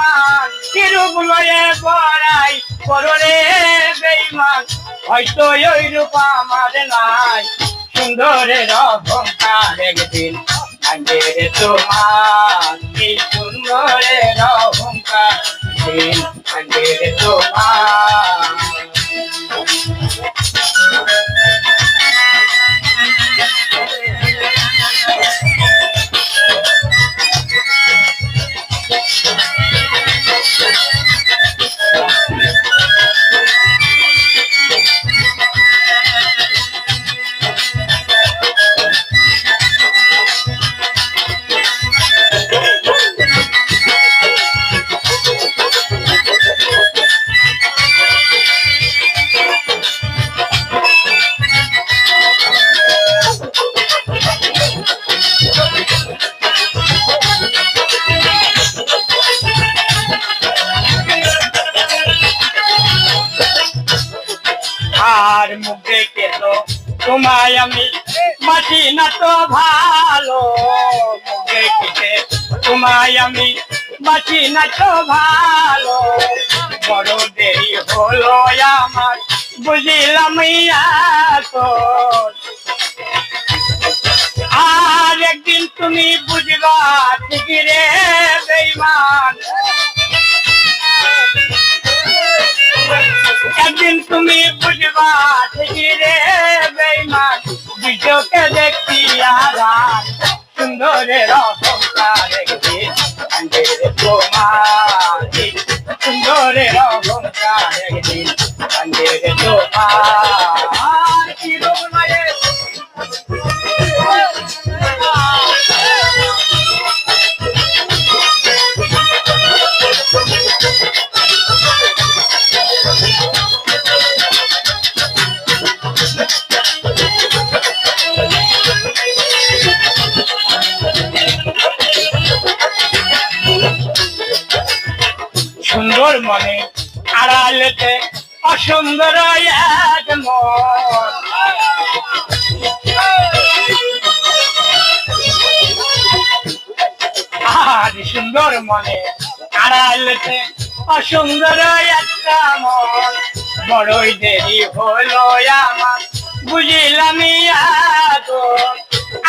বেঈমান কিরূপ লয়ে বড়াই কররে বেঈমান হয়তো ওই রূপ আমার নাই সুন্দরের অহংকার একদিন ভাঙবে রে তোমার এই সুন্দরের অহংকার দিন ভাঙবে রে তোমার আর মুখ দেখে তো তোমায় আমি বাঁচি না তো ভালো মুখ দেখে তোমায় আমি বাঁচি না তো ভালো বড় দেরি হলো আমার বুঝিলাম তো আর একদিন তুমি বুঝবা ঠিক রে বেঈমান একদিন তুমি বুঝবা ঠিকই রে বেঈমান বিজয়কে দেখি আর সুন্দরের অহংকার একদিন ভাঙবে রে তোমার সুন্দরের অহংকার একদিন ভাঙবে রে তোমার কিরূপ লয়ে সুন্দর মনে আড়ালেতে অসুন্দর এক মন আর সুন্দর মনে আড়ালেতে অসুন্দর একটা মন বড়ই দেরি হলো আমার বুঝিলাম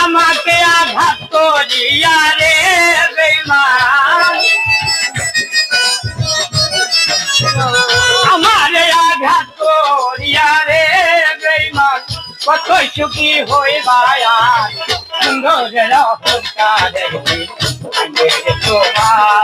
আমাকে আঘাত করিয়া রে বেঈমান আমারে আঘাত করিয়া রে বেঈমান কতই সুখী হইবা সুন্দরের অহংকার একদিন ভাঙবে রে তোমার